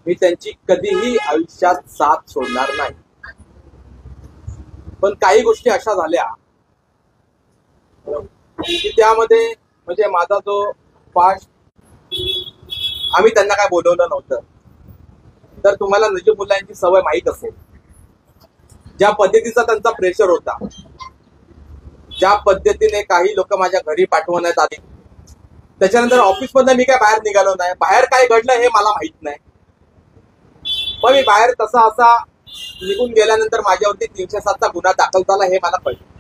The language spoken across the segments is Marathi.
मी त्यांची कधीही आयुष्यात साथ सोडणार नाही. पण काही गोष्टी अशा झाल्या की त्यामध्ये म्हणजे माझा जो पास्ट, आम्ही त्यांना काय बोलवलं नव्हतं. तर तुम्हाला नजीबुल्लांची सवय माहीत असेल, ज्या पद्धतीचा त्यांचा प्रेशर होता, ज्या पद्धतीने काही लोक माझ्या घरी पाठवण्यात आली. त्याच्यानंतर ऑफिसमधनं मी काय बाहेर निघालो नाही. बाहेर काय घडलं हे मला माहित नाही. पण मी बाहेर तसा असा निघून गेल्यानंतर माझ्यावरती 307चा गुन्हा दाखल झाला हे मला कळलं.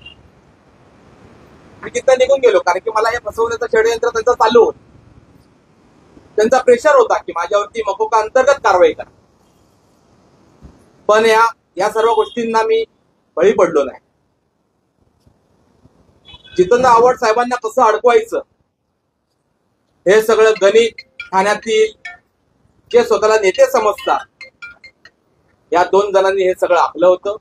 मी तिथं निघून गेलो कारण की मला हे फसवण्याचं षडयंत्र त्यांचं चालू होतं. त्यांचा प्रेशर होता की माझ्यावरती मकोका अंतर्गत कारवाई करा. पण या सर्व गोष्टींना मी बळी पडलो नाही. जितेंद्र आव्हाड साहेबांना कसं अडकवायचं हे सगळं गणित ठाण्यातील जे स्वतःला नेते समजतात या 2 जणांनी हे सगळं आखलं होतं.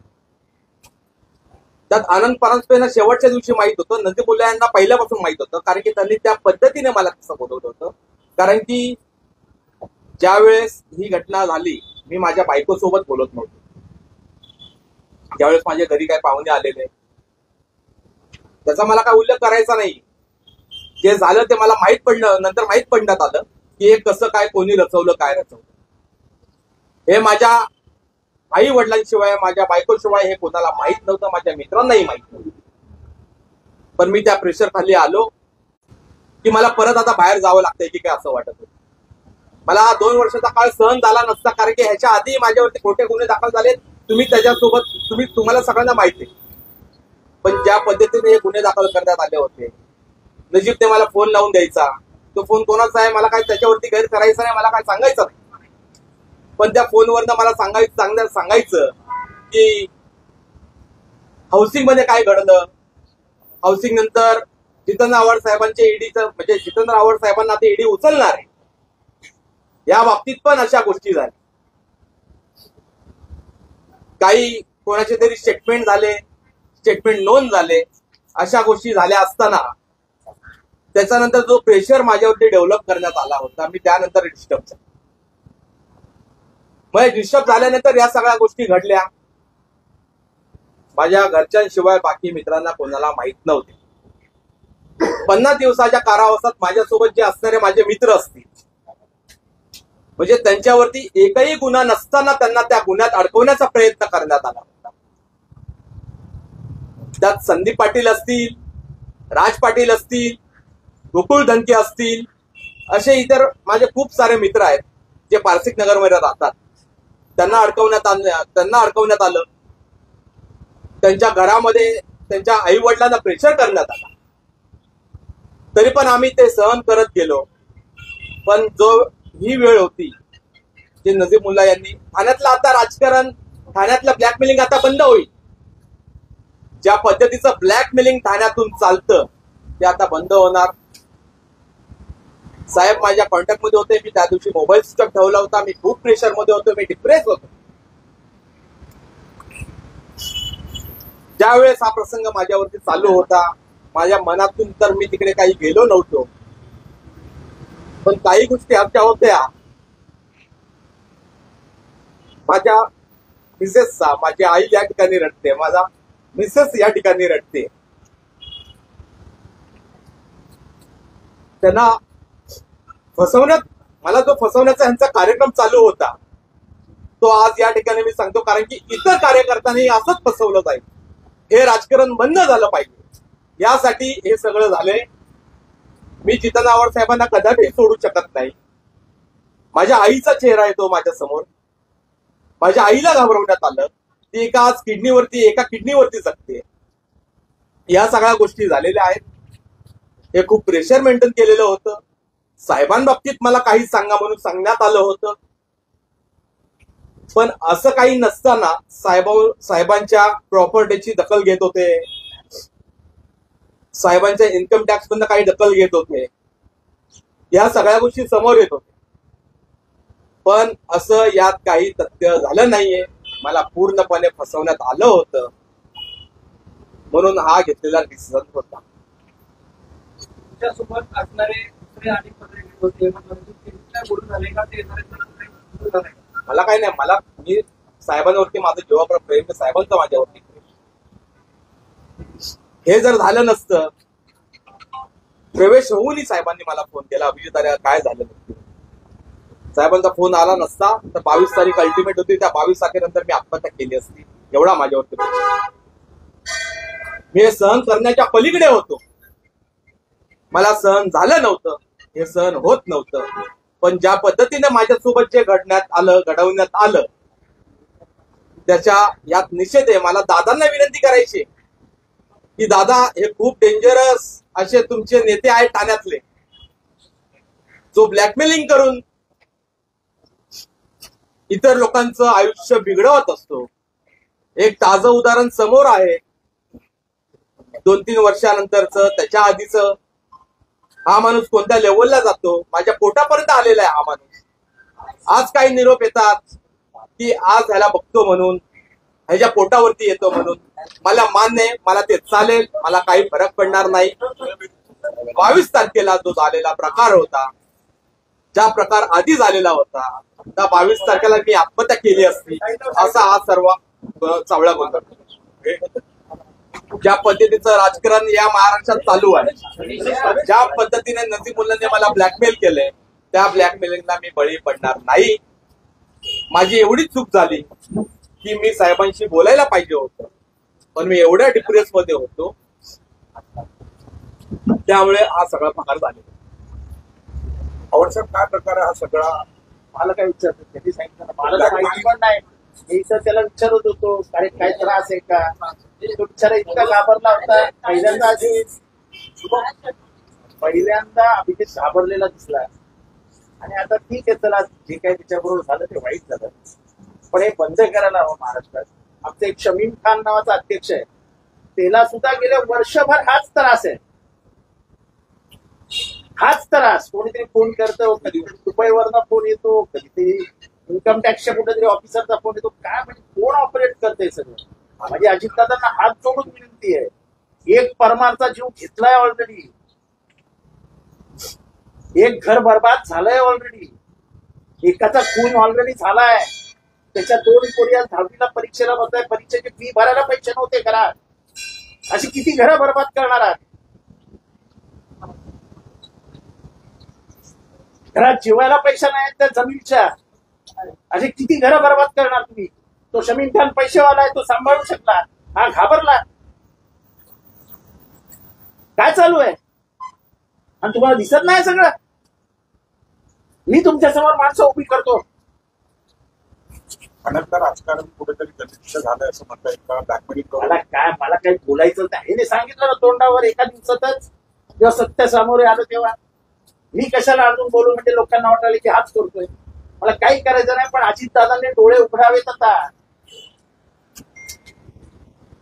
त्यात आनंद परांजपेंना शेवटच्या दिवशी माहित होतं, नजीबुल्ला यांना पहिल्यापासून माहित होतं, कारण की त्यांनी त्या पद्धतीने मला तसं बोलवलं होतं. कारण की ज्या वेळेस ही घटना झाली मी माझ्या बायकोसोबत बोलत नव्हतो. ज्यावेळेस माझ्या घरी काय पाहुणे आलेले त्याचा मला काय उल्लेख करायचा नाही. जे झालं ते मला माहित पडलं, नंतर माहित पडण्यात आलं की हे कसं काय, कोणी रचवलं, काय रचवलं. हे माझ्या आई वडिलांशिवाय, माझ्या बायकोशिवाय हे कोणाला माहित नव्हतं, माझ्या मित्रांनाही माहित नव्हतं. पण मी त्या प्रेशर खाली आलो की मला परत आता बाहेर जावं लागतंय की काय असं वाटत होतं. मला 2 वर्षाचा काळ सहन झाला नसता, कारण की ह्याच्या आधी माझ्यावरती खोटे गुन्हे दाखल झाले. तुम्हाला सगळ्यांना माहिती आहे. पण ज्या पद्धतीने हे गुन्हे दाखल करण्यात आले होते, नजीबने मला फोन लावून द्यायचा. तो फोन कोणाचा आहे मला काय त्याच्यावरती गैर करायचं नाही, मला काय सांगायचं नाही. पण त्या फोनवरनं मला सांगायचं की हाऊसिंग मध्ये काय घडलं, हाऊसिंग नंतर जितेंद्र आव्हाड साहेबांचे ईडीचं म्हणजे जितेंद्र आव्हाड साहेबांना ते ईडी उचलणार आहे. या बाबतीत पण अशा गोष्टी झाल्या. काही कोणाचे तरी स्टेटमेंट झाले, स्टेटमेंट नोंद झाले, अशा गोष्टी झाल्या असताना त्याच्यानंतर जो प्रेशर माझ्यावरती डेव्हलप करण्यात आला होता, मी त्यानंतर डिस्टर्ब झालो. मग डिस्टर्ब झाल्यानंतर या सगळ्या गोष्टी घडल्या. माझ्या घरच्यांशिवाय बाकी मित्रांना कोणाला माहित नव्हते. 50 दिवसाच्या कारावासात माझ्यासोबत जे असणारे माझे मित्र असतील, म्हणजे त्यांच्यावरती एकही गुन्हा नसताना त्यांना त्या गुन्ह्यात अडकवण्याचा प्रयत्न करण्यात आला होता. त्यात संदीप पाटील असतील, राज पाटील असतील, गोकुळ धनके असतील, असे इतर माझे खूप सारे मित्र आहेत जे पारसिक नगरमध्ये राहतात. त्यांना अडकवण्यात आलं. त्यांच्या घरामध्ये त्यांच्या आई वडिलांना प्रेशर करण्यात आला. तरी पण आम्ही ते सहन करत गेलो. पण ही वेळ होती जी नजीबुल्ला यांनी ठाण्यातलं आता राजकारण, ठाण्यातलं ब्लॅकमेलिंग आता बंद होईल. ज्या पद्धतीचं ब्लॅकमेलिंग ठाण्यातून चालतं ते आता बंद होणार. साहेब माझ्या कॉन्टॅक्ट मध्ये होते. मी त्या दिवशी मोबाईल स्विच ऑफ ठेवला होता. मी खूप प्रेशर मध्ये होतो, मी डिप्रेस होतो. ज्या वेळेस हा प्रसंग माझ्यावरती चालू होता, माझ्या मनातून तर मी तिकडे काही गेलो नव्हतो. पण काही गोष्टी आमच्या होत्या. माझ्या मिसेसचा, माझी आई या ठिकाणी रडते, माझा मिसेस या ठिकाणी रडते. त्यांना मला जो फसवण्याचा ह्यांचा कार्यक्रम चालू होता तो आज या ठिकाणी मी सांगतो, कारण की इतर कार्यकर्त्यांनी असंच फसवलं जाईल. हे राजकारण बंद झालं पाहिजे, यासाठी हे सगळं झालंय. मी जितेंद्र आव्हाड साहेबांना कदापि सोडू शकत नाही. माझ्या आईचा चेहरा येतो माझ्या समोर. माझ्या आईला घाबरवण्यात आलं. ती एका किडनीवरती जगते. या सगळ्या गोष्टी झालेल्या आहेत. हे खूप प्रेशर मेंटेन केलेलं होतं. साहेबांबाबतीत मला काही सांगा म्हणून सांगण्यात आलं होतं. पण असं काही नसताना साहेबांच्या प्रॉपर्टीची दखल घेत होते, साहेबांच्या इन्कम टॅक्स मधनं काही दखल घेत होते. या सगळ्या गोष्टी समोर येत होत्या. पण असं यात काही तथ्य झालं नाहीये. मला पूर्णपणे फसवण्यात आलं होतं, म्हणून हा घेतलेला डिसिजन होता. तुमच्यासोबत असणारे मला काही नाही, मला मी साहेबांवरती माझं जेव्हा प्रेम आहे साहेबांचं माझ्यावरती प्रेम. हे जर झालं नसतं, प्रवेश होऊनही साहेबांनी मला फोन केला, अभिजित अरे काय झालं नक्की. साहेबांचा फोन आला नसता तर 22 तारीख अल्टिमेट होती, त्या 22 तारखेनंतर मी आत्महत्या केली असती. एवढा माझ्यावरती प्रेम. मी हे सहन करण्याच्या पलीकडे होतो. मला सहन झालं नव्हतं, हे सहन होत नव्हतं. पण ज्या पद्धतीने माझ्यासोबत जे घडवण्यात आलं त्याच्या यात निषेध आहे. मला दादांना विनंती करायची की दादा, हे खूप डेंजरस असे तुमचे नेते आहेत ठाण्यातले, जो ब्लॅकमेलिंग करून इतर लोकांचं आयुष्य बिघडवत असतो. एक ताजं उदाहरण समोर आहे, 2-3 वर्षानंतरचं, त्याच्या आधीचं. हा माणूस कोणत्या लेवलला जातो, माझ्या पोटापर्यंत आलेला आहे हा माणूस. आज काही निरोप येतात की आज ह्याला बघतो म्हणून, ह्याच्या पोटावरती येतो म्हणून. मला मान्य आहे, मला ते चालेल, मला काही फरक पडणार नाही. 22 तारखेला जो झालेला प्रकार होता, ज्या प्रकार आधी झालेला होता, त्या 22 तारखेला मी आत्महत्या केली असती असा हा सर्व चावळा बोलतो. ज्या पद्धतीचं राजकारण या महाराष्ट्रात चालू आहे, ज्या पद्धतीने नजीमुल्लाने मला ब्लॅकमेल केलंय, त्या ब्लॅकमेलिंगला मी बळी पडणार नाही. माझी एवढी चूक झाली की मी साहेबांशी बोलायला पाहिजे होतं, पण मी एवढ्या डिप्रेस मध्ये होतो, त्यामुळे हा सगळा प्रकार झालेला. साहेब, काय प्रकार आहे हा सगळा? मला काय विचारतो त्यांनी सांगितलं, मला माहिती पण नाही. मी तर त्याला विचारत होतो, अरे काय त्रास आहे का, तो बिचारा इतका घाबरला होता. पहिल्यांदा अभिजित घाबरलेला दिसला. आणि आता ठीक आहे, चला जे काही त्याच्याबरोबर झालं ते वाईट झालं, पण हे बंद करायला हवं महाराष्ट्रात. आमचं एक शमीम खान नावाचा अध्यक्ष आहे, त्याला सुद्धा गेल्या वर्षभर हाच त्रास आहे. हाच त्रास. कोणीतरी फोन करतो, कधी दुबईवरनं फोन येतो, कधीतरी इन्कम टॅक्सच्या कुठेतरी ऑफिसरचा फोन येतो. काय म्हणजे कोण ऑपरेट करतंय सगळं? म्हणजे अजितदादांना हात जोडून विनंती आहे, एक परमारचा जीव घेतलाय ऑलरेडी, एक घर बर्बाद झालंय ऑलरेडी, एकाचा खून ऑलरेडी झालाय, त्याच्या 2 पोरी 10वीला परीक्षेला बसलाय, परीक्षेची फी भरायला पैसे नव्हते घरात. अशी किती घरं बर्बाद करणार आहात? घरात जेवायला पैसा नाही त्या जमीनच्या, असे किती घरं बर्बाद करणार तुम्ही? तो शमीम खान पैसेवाला आहे, तो सांभाळू शकला, हा घाबरला. काय चालू आहे? आणि तुम्हाला दिसत नाही सगळं? मी तुमच्या समोर माणसं उभी करतो. ठाण्यातलं राजकारण कुठेतरी गतिच्छ झालंय असं म्हणता येईल का? ब्लॅकमेलिंग मला काही बोलायचं नाही. हे सांगितलं ना तोंडावर एका दिवसातच, जेव्हा सत्य समोर आलं तेव्हा. मी कशाला अजून बोलू, म्हणजे लोकांना वाटायला की हाच करतोय. मला काही करायचं नाही, पण अजितदादांनी डोळे उघडावेत आता.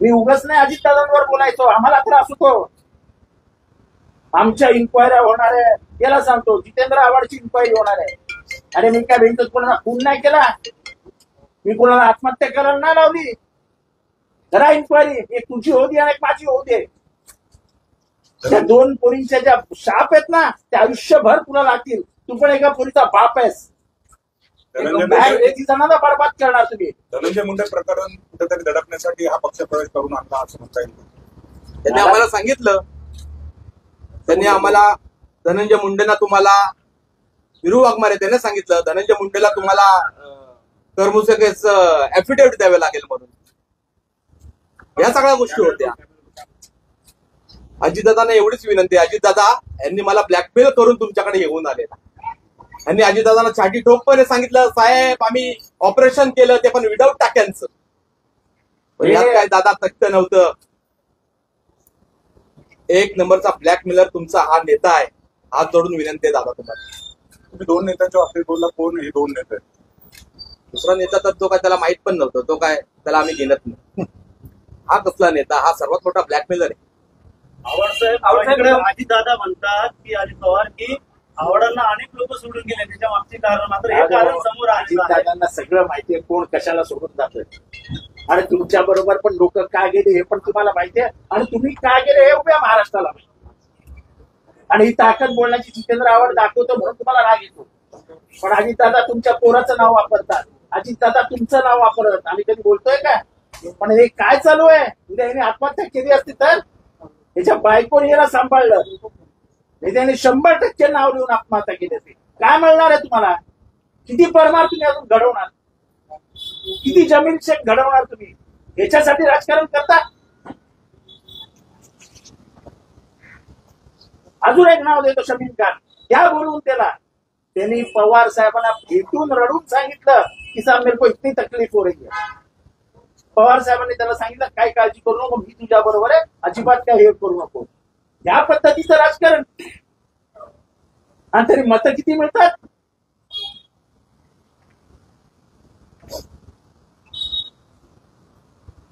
मी उगाच नाही अजितदादांवर बोलायचो, आम्हाला त्रास होतो. आमच्या इन्क्वायऱ्या होणार आहे, याला सांगतो जितेंद्र आव्हाडची इन्क्वायरी होणार आहे. अरे मी काय भेटतो, कोणाला खून नाही केला, मी कोणाला आत्महत्या करायला नाही लावली. करा इन्क्वायरी, एक तुझी होऊ दे आणि एक माझी होऊ दे. त्या 2 पोरींच्या ज्या शाप आहेत ना, त्या आयुष्यभर तुला लागतील. तू पण एका पोरीचा बाप आहेस. जणांना बरबाद करणार तुम्ही. धनंजय मुंडे प्रकरण कुठेतरी दडपण्यासाठी हा पक्ष प्रवेश करून आणला असं म्हणता येईल. त्यांनी आम्हाला सांगितलं, त्यांनी आम्हाला धनंजय मुंडेंना तुम्हाला विरू वाघमारे त्याने सांगितलं, धनंजय मुंडेला तुम्हाला करमुसकेच ऍफिडेव्हिट द्यावे लागेल म्हणून. या सगळ्या गोष्टी होत्या. अजितदादांना एवढीच विनंती आहे, अजितदादा यांनी मला ब्लॅकमेल करून तुमच्याकडे येऊन आलेला. यांनी अजितदादांना छाटी ठोकपणे सांगितलं, साहेब आम्ही ऑपरेशन केलं ते पण विदाऊट टाक्यांचं. यात काय दादा तथ्य नव्हतं. 1 नंबरचा ब्लॅकमेलर तुमचा हा नेता आहे. हात जोडून विनंती आहे दादा तुम्हाला. तुम्ही 2 नेत्यांच्या बाबतीत बोलला, कोण हे 2 नेते? दुसरा नेता तर तो काय त्याला माहित पण नव्हतं, तो काय त्याला आम्ही गेलत नाही. हा कसला नेता? हा सर्वात मोठा ब्लॅकमेलर आहे. अजितदादा म्हणतात की अजित पवार की आवडांना अनेक लोक सोडून गेले, त्याच्या मागचे कारण मात्र हे कारण समोर आले. अजितदादांना सगळं माहितीये कोण कशाला सोडून जातोय. आणि तुमच्या बरोबर पण लोक का गेले हे पण तुम्हाला माहितीये, आणि तुम्ही का गेले हे उभ्या महाराष्ट्राला माहिती. आणि ही ताकद बोलण्याची जितेंद्र आव्हाड दाखवतो म्हणून तुम्हाला राग येतो. पण अजितदादा तुमच्या पोराचं नाव वापरतात, अजितदादा तुमचं नाव वापरतात. आम्ही कधी बोलतोय का? पण हे काय चालू आहे? उद्या याने आत्महत्या केली असती तर त्याच्या बायकोने याला सांभाळलं, त्याने 100% नाव लिहून आत्महत्या केली असती. काय मिळणार आहे तुम्हाला? किती परमार तुम्ही अजून घडवणार? किती जमीन शेख घडवणार तुम्ही? याच्यासाठी राजकारण करता? अजून एक नाव देतो, शमीम खान. या बोलून त्याला त्यांनी पवार साहेबांना भेटून रडून सांगितलं की साहेब मेरे को इतनी तकलीफ हो रही है. पवार साहेबांनी त्याला सांगितलं काय काळजी करू नको, मी तुझ्या बरोबर आहे, अजिबात काय हे करू नको. या पद्धतीचं राजकारण. आणि तरी मतं किती मिळतात?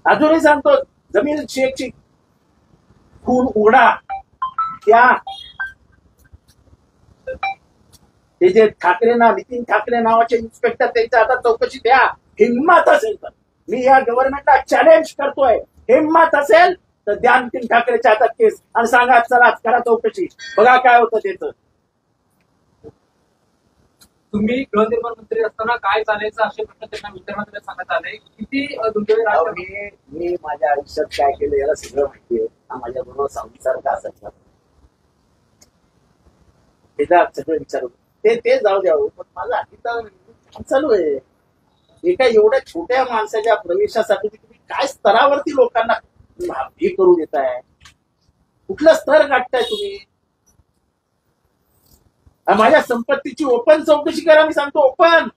अजूनही सांगतो, जमीन शेखची खून उघडा. त्या ते जे नितीन ठाकरे नावाचे इन्स्पेक्टर त्यांच्या हातात चौकशी द्या. हिंमत असेल तर मी या गव्हर्नमेंटला चॅलेंज करतोय, हिंमत असेल तर द्या नितीन ठाकरेच्या हातात केस आणि सांगा चला करा चौकशी, बघा काय होतं त्याचं. तुम्ही गृहनिर्माण मंत्री असताना काय चालायचं असे प्रश्न त्यांना विचारण्यात सांगत आले. किती दुर्दैवी. मी माझ्या आयुष्यात काय केलं याला सगळं माहितीये. हा माझ्या बरोबर सावलीसारखा असायचा. सगळं विचारू ते जाऊ द्यावं, पण माझं आधी चालू आहे. एका एवढ्या छोट्या माणसाच्या प्रवेशासाठी तुम्ही काय स्तरावरती लोकांना हे करू देताय? कुठलं स्तर गाठताय तुम्ही? माझ्या संपत्तीची ओपन चौकशी करा. मी सांगतो ओपन.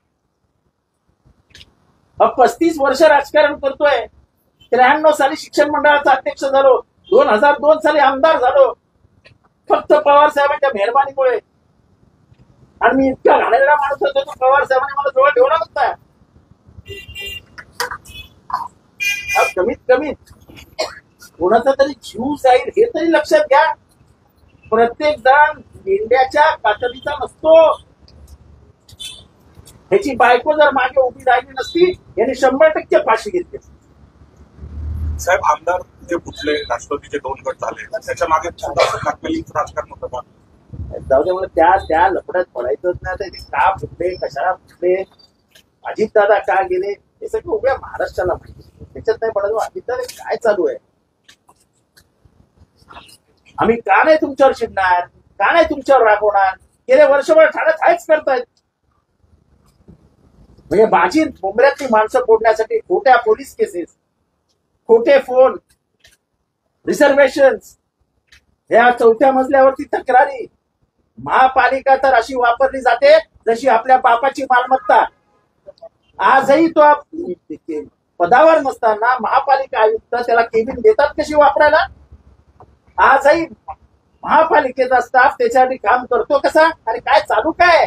35 वर्ष राजकारण करतोय. 93 साली शिक्षण मंडळाचा अध्यक्ष झालो, 2002 साली आमदार झालो, फक्त पवार साहेबांच्या मेहरबानीमुळे. आणि मी इतका घालेला माणूस होतो, तो पवार साहेबांनी मला जवळ ठेवला नसता. कमीत कमी कोणाचा तरी जीव जाईल हे तरी लक्षात घ्या. प्रत्येक जण मेंढ्याच्या कातडीचा नसतो. ह्याची बायको जर मागे उभी राहिली नसती, याने 100% फाशी घेतली. साहेब, आमदार जे फुटले, राष्ट्रवादीचे 2 गट झाले, त्याच्या मागे ब्लॅकमेलिंगचं राजकारण होतं का? जाऊ दे, मला त्या लफड्यात पडायचंच नाही. ते का फुटले, कशाला फुटले, अजितदादा का गेले, हे सगळं उभ्या महाराष्ट्राला माहिती. त्याच्यात नाही पडत अजितदादा काय चालू आहे. आम्ही का नाही तुमच्यावर चिडणार, का नाही तुमच्यावर रागवणार? गेले वर्षभर ठाण्यात हायच करतायत. म्हणजे माझी मुंबऱ्यातली माणसं फोडण्यासाठी खोट्या पोलीस केसेस, खोटे फोन, रिझर्वेशन, या 4थ्या मजल्यावरती तक्रारी. महापालिका तर अशी वापरली जाते जशी आपल्या बापाची मालमत्ता. आजही तो पदावर नसताना महापालिका आयुक्त त्याला केबिन देतात कशी वापरायला. आजही महापालिकेचा स्टाफ त्याच्यासाठी काम करतो कसा. आणि काय चालू काय?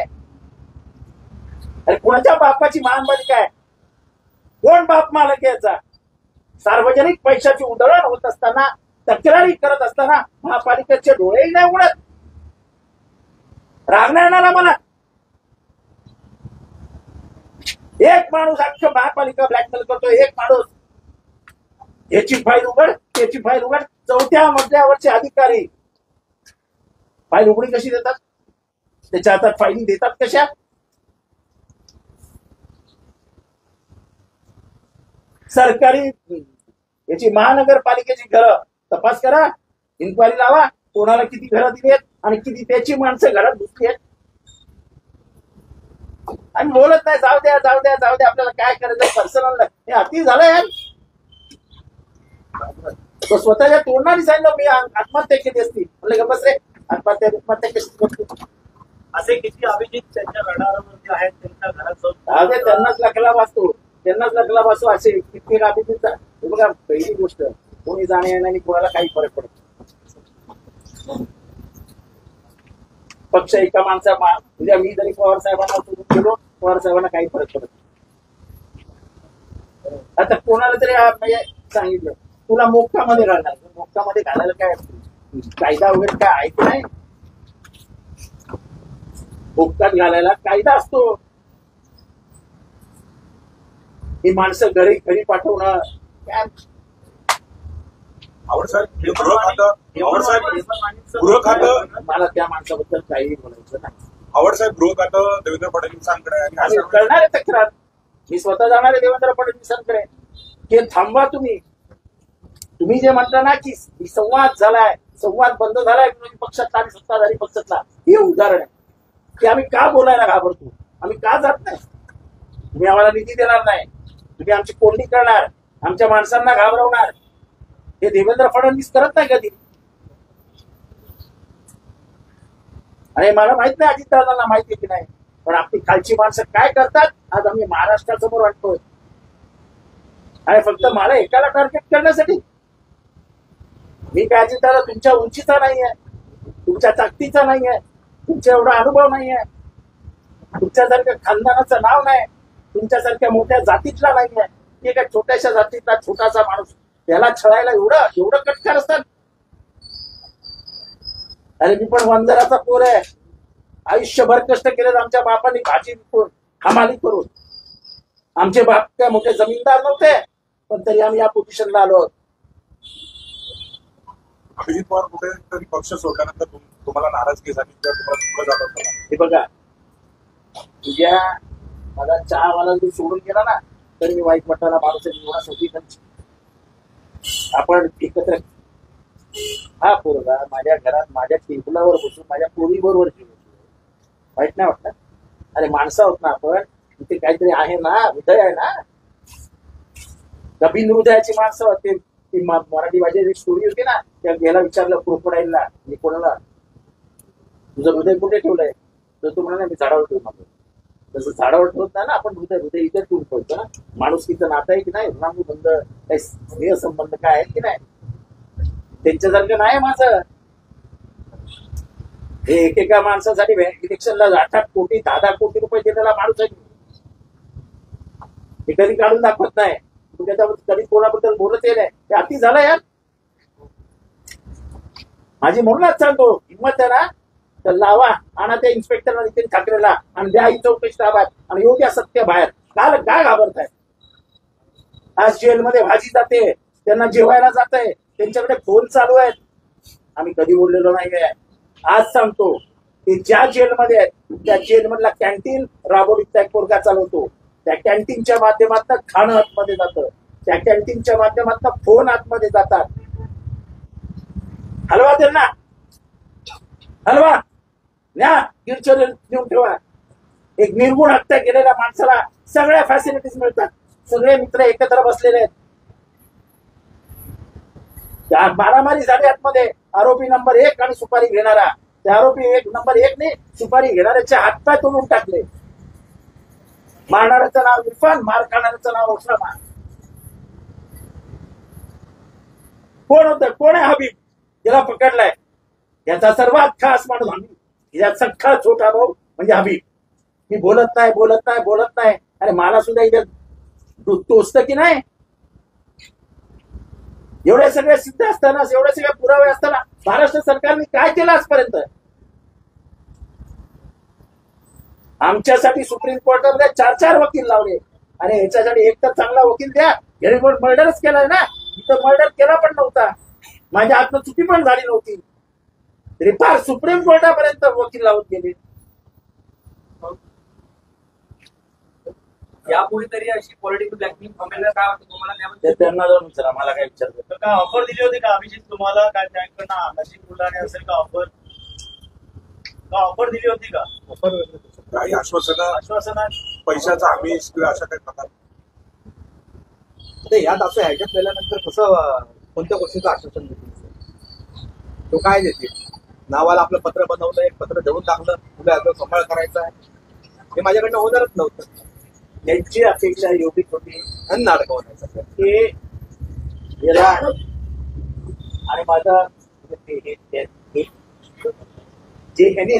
अरे कोणाच्या बापाची महापालिका आहे? कोण बाप मालक याचा? सार्वजनिक पैशाची उधळण होत असताना, तक्रारी करत असताना महापालिकेचे डोळेही नाही उघडत. राग नाही येणार मला. एक माणूस अख्खं महापालिका ब्लॅकमेल करतोय, एक माणूस. याची फाईल उघड, त्याची फाईल उघड. 4थ्या मजल्यावरचे अधिकारी फाईल उघडी कशी देतात? त्याच्या हातात फाईलिंग देतात कशा? सरकारी याची महानगरपालिकेची घरं तपास करा, इन्क्वायरी लावा, कोणाला किती घरं दिली आहेत आणि किती त्याची माणसं घरात घुसली आहेत. आणि बोलत नाही, जाऊ द्या जाऊ द्या जाऊ द्या, आपल्याला काय करायचं पर्सनल. हे अति झालं यार. तो स्वतःच्या तोंडाने सांगितलं मी आत्महत्या केली असती. म्हणलं बस रे, आत्महत्या कशी करतो? असे किती अभिजित त्यांच्या रडारवरती आहेत, त्यांच्या घरात जाऊन त्यांनाच लखला वाचतो, त्यांनाच लखला वाचतो. असे कित्येक अभिजित. बघा, पहिली गोष्ट, कोणी जाणे येण्याने कोणाला काही फरक पडतो. पक्ष एका माणसा म्हणजे मी जरी पवार साहेबांना सोडून गेलो, पवार साहेबांना काही फरक पडत. आता कोणाला तरी म्हणजे सांगितलं तुला मोक्षामध्ये घालणार, मोक्षामध्ये घालायला काय कायदा वगैरे काय आहे की नाही? मोक्षात घालायला कायदा असतो. ही माणसं घरी पाठवणं, आवड साहेब हे गृह खातं आवड साहेब गृह खातं मला त्या माणसाबद्दल काही बोलायचं नाही. आवड साहेब गृह खातं देवेंद्र फडणवीसांकडे आणि आम्ही अशा करणार आहे तक्रार. मी स्वतः जाणार आहे देवेंद्र फडणवीसांकडे. हे थांबवा तुम्ही. तुम्ही जे म्हणता ना की संवाद झालाय, संवाद बंद झालाय विरोधी पक्षातला आणि सत्ताधारी पक्षातला, हे उदाहरण आहे की आम्ही का बोलायला घाबरतो, आम्ही का जात नाही. तुम्ही आम्हाला निधी देणार नाही, तुम्ही आमची कोंडी करणार, आमच्या माणसांना घाबरवणार. हे देवेंद्र फडणवीस करत नाही कधी. आणि मला माहित नाही अजितदादांना माहिती की नाही, पण आपली खालची माणसं काय करतात आज आम्ही महाराष्ट्रासमोर आणतोय. आणि फक्त मला एकाला टार्गेट करण्यासाठी. मी काय अजितदादा तुमच्या उंचीचा नाहीये, तुमच्या ताकदीचा नाहीये, तुमचा एवढा अनुभव नाहीये, तुमच्यासारख्या खानदानाचं नाव नाही, तुमच्यासारख्या मोठ्या जातीतला नाहीये. ठीक आहे, छोट्याशा जातीतला छोटासा माणूस, त्याला छळायला एवढं कटकार असतात. अरे मी पण वंदराचा पोर आहे. आयुष्यभर कष्ट केले आमच्या बापाने, भाजी विकून, हमाली करून. आमचे बाप काय मोठे जमीनदार नव्हते, पण तरी आम्ही या पोझिशनला आलो. अभिजित पवार कुठेतरी पक्ष सोडल्यानंतर तुम्हाला नाराजगी झाली किंवा तुम्हाला दुःख झालं होतं? हे बघा, तुझ्या मला चहावाला जरी सोडून गेला ना तरी मी वाईट वाटायला माणूस निवडासाठी आपण एकत्र. हा पोरगा माझ्या घरात माझ्या टेबलावर बसून माझ्या पोरी बरोबर जेवतो, वाईट नाही वाटत. अरे माणसं आहोत ना आपण, तिथे काहीतरी आहे ना, हृदय आहे ना. कबीन हृदयाची माणसं होते. ती मराठी भाषेत एक स्टोरी होती ना, त्या गेला विचारलं क्रोकोडाईलला, मी कोणाला तुझं हृदय कुठे ठेवलंय, तर तू म्हणा मी झाडावर ठेवून आलो. तसं झाडावर ठेवत नाही ना आपण, हृदय इथे ठेवून ठेवतो ना. माणुसकीचं नातं आहे की नाही, ऋणानुबंध काही स्नेह संबंध काय आहेत की नाही, त्यांच्यासारखं नाही माझं. हे एकेका माणसासाठी इलेक्शनला 8-8 कोटी 10-10 कोटी रुपये दिलेला माणूस आहे. हे कधी काढून दाखवत नाही, कधी कोणाबद्दल बोलत नाही. ते अति झालं यार. माझी म्हणूनच सांगतो, हिंमत आहे ना तर लावा, आणा त्या इन्स्पेक्टरला नितीन ठाकरेला आणि द्या ही चौकशी ताब्यात आणि येऊ द्या सत्य बाहेर. काय घाबरताय? आज जेलमध्ये भाजी जाते, त्यांना जेवायला जात आहे, त्यांच्याकडे फोन चालू आहेत. आम्ही कधी बोललेलो नाहीये. आज सांगतो, ते ज्या जेलमध्ये आहेत त्या जेलमधला कॅन्टीन राबवडीचा एक पोरगा चालवतो. त्या कॅन्टीनच्या माध्यमातून खाणं आतमध्ये जातं, त्या कॅन्टीनच्या माध्यमातून फोन आतमध्ये जातात. हलवा त्यांना, हलवा, न्या गिरचोरी नेऊन ठेवा. एक निर्गुण हत्या केलेल्या माणसाला सगळ्या फॅसिलिटीज मिळतात, सगळे मित्र एकत्र बसलेले आहेत. मारामारी झाली आतमध्ये. आरोपी नंबर 1 आणि सुपारी घेणारा, त्या आरोपी नंबर 1 ने सुपारी घेणाऱ्याच्या हातपाय तोडून टाकले. मारणाऱ्याचं नाव इरफान, मार खाणाऱ्याचं नाव ओसामा. कोण होतं? कोण आहे हबीब? याला पकडलाय. याचा सर्वात खास माणूस हबीब, याचा सख्खा छोटा भाऊ म्हणजे हबीब. मी बोलत नाही. अरे मला सुद्धा इथे टोचतं की नाही? एवढे सगळे सिद्ध असताना, एवढे सगळे पुरावे असताना महाराष्ट्र सरकारने काय केलं आजपर्यंत? आमच्यासाठी सुप्रीम कोर्टामध्ये 4-4 वकील लावले. आणि ह्याच्यासाठी एक तर चांगला वकील द्या. याने मर्डरच केलाय ना, इथं मर्डर केला पण नव्हता, माझ्या हातनं चुकी पण झाली नव्हती, तरी फार सुप्रीम कोर्टापर्यंत वकील लावत गेले. यापुढे तरी अशी पॉलिटिकल ब्लॅकमेल थांबेल काय वाटतं तुम्हाला? त्याबद्दल त्यांना जाऊन विचारा, मला काय विचारलं. काय ऑफर दिली होती का अभिजित तुम्हाला? काय बँकेकडनं नशीब बुलाने असेल का ऑफर? ऑफर दिली होती का? ऑफर काही आश्वासनं, पैशाचा आमिष किंवा अशा काही प्रकार? यात असं ह्याच्यात केल्यानंतर कसं कोणत्या गोष्टीचं आश्वासन देतील? तो काय देतील? नावाला आपलं पत्र बनवलं, एक पत्र देऊन टाकलं, तुला याचा सांभाळ करायचा आहे, हे माझ्याकडनं होणारच नव्हतं. यांची अपेक्षा एवढीच होती आणि अडकवण्याचं की याला आणि माझा जे ह्याने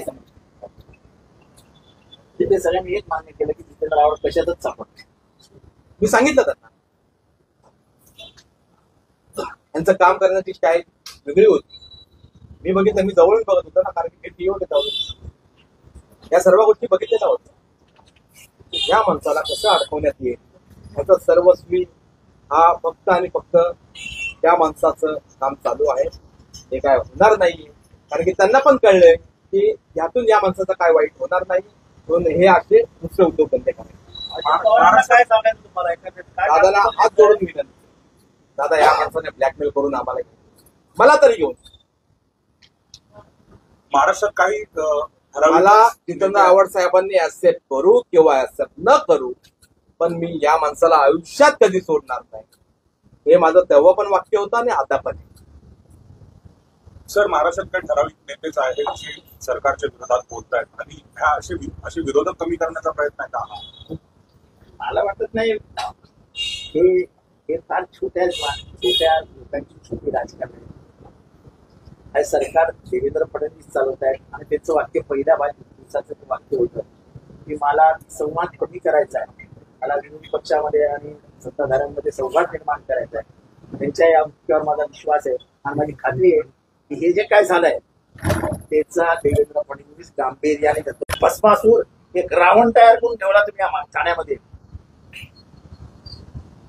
ते सगळ्यांनी एक मान्य केलं की जितेंद्र आव्हाड कशातच सापडत. मी सांगितलं त्यांना, यांचं काम करण्याची स्टाईल वेगळी होती. मी बघितलं, मी जवळून बघत होतो ना, कारण की टीव्ही होते जवळ. या सर्व गोष्टी बघितलेल्या होत्या. या माणसाला कसं अडकवण्यात येईल याचा सर्वस्वी हा फक्त आणि फक्त त्या माणसाचं काम चालू आहे. हे काय होणार नाही, कारण की त्यांना पण कळलंय की यातून या माणसाचं काय वाईट होणार नाही, म्हणून हे असे दुसरे उद्योग बंद करायचे. पवारांना काय सांगायचं तुम्हाला एकंदरीत? काय दादाला हात जोडून विनंती, दादा या माणसाने ब्लॅकमेल करून आम्हाला मला तरी घेऊन महाराष्ट्रात काही ठराविक मला जितेंद्र आव्हाड साहेबांनी ऍक्सेप्ट करू किंवा ऍक्सेप्ट न करू, पण मी या माणसाला आयुष्यात कधी सोडणार नाही. हे माझं तेव्हा पण वाक्य होतं आणि आता पण. सर, महाराष्ट्रात काही ठराविक नेतेच आहेत जे सरकारच्या विरोधात बोलतायत आणि ह्या असे विरोधक कमी करण्याचा प्रयत्न आहे का? मला वाटत नाही हे फार छोट्या लोकांची छोटी राजकारण आहे. हे सरकार देवेंद्र फडणवीस चालवत आहेत आणि त्यांचं वाक्य पहिल्या दिवसाचं ते वाक्य होतं की मला संवाद कमी करायचा आहे, मला विरोधी पक्षामध्ये आणि सत्ताधाऱ्यांमध्ये संवाद निर्माण करायचा आहे. त्यांच्या या वाक्यावर माझा विश्वास आहे आणि माझी खात्री आहे की हे जे काय झालंय त्याचा देवेंद्र फडणवीस गांभीर्याने घेतो. भस्मासूर एक रावण तयार करून ठेवला तुम्ही ठाण्यामध्ये.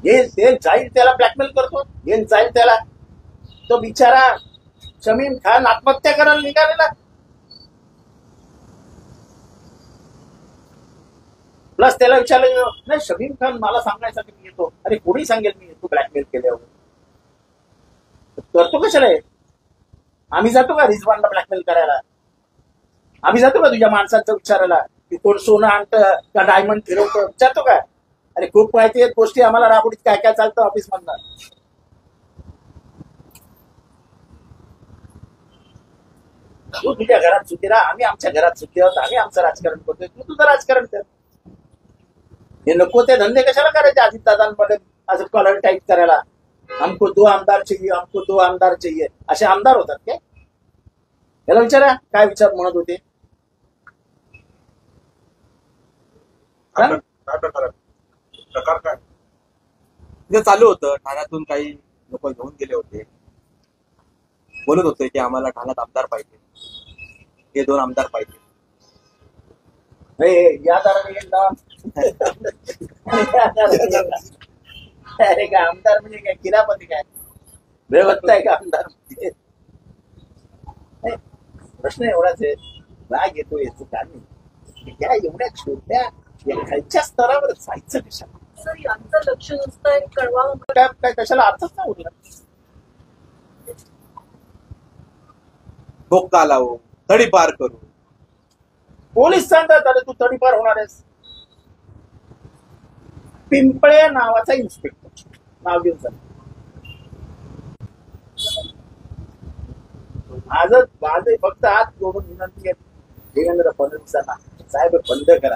हे जाईल त्याला ब्लॅकमेल करतो, हे जाईल त्याला. तो बिचारा शमीम खान आत्महत्या करायला निघालेला, प्लस त्याला विचारलं नाही शमीम खान मला सांगायचं की मी येतो. अरे कोणी सांगेल मी येतो ब्लॅकमेल केल्यावर? करतो कशाला? आम्ही जातो का रिजवानला ब्लॅकमेल करायला? आम्ही जातो का तुझ्या माणसांचं विचारायला की कोण सोनं आणतं का डायमंड फिरवतं? विचारतो का? अरे खूप माहिती आहेत गोष्टी आम्हाला, राबोडीत काय काय चालतं ऑफिस मधनं. तू तुझ्या घरात सुखी राहा, आम्ही आमच्या घरात सुखी आहोत, आम्ही आमचं राजकारण करतोय, तू तुझं राजकारण कर. हे नको ते धंदे कशाला करायचे अजितदादांमध्ये असं कॉलर टाईप करायला? हमको 2 आमदार चाहिए, हमको 2 आमदार चाहिए, असे आमदार होतात काय? याला विचारा काय विचार म्हणत होते. प्रकार काय तिथे चालू होतं. ठाण्यातून काही लोक घेऊन गेले होते, बोलत होते की आम्हाला ठाण्यात आमदार पाहिजे, हे 2 आमदार पाहिजे. या दाराने येईल ना. अरे काय आमदार म्हणजे काय किरापती काय बेवत्ताय का आमदार? प्रश्न एवढाच आहे, राग येतो याचं कारण या एवढ्या छोट्या या खालच्या स्तरावर जायचं कशाला? सर यांचं लक्ष नुसतं कळवा काय कशाला अर्थच नाही उरला. धोका लावू, तडीपार करू. पोलीस सांगतात अरे तू तडीपार होणार आहेस. पिंपळे नावाचा इन्स्पेक्टर नाव घेऊन जा. माझं फक्त हात जोडून विनंती आहे देवेंद्र फडणवीसांना, साहेब बंद करा.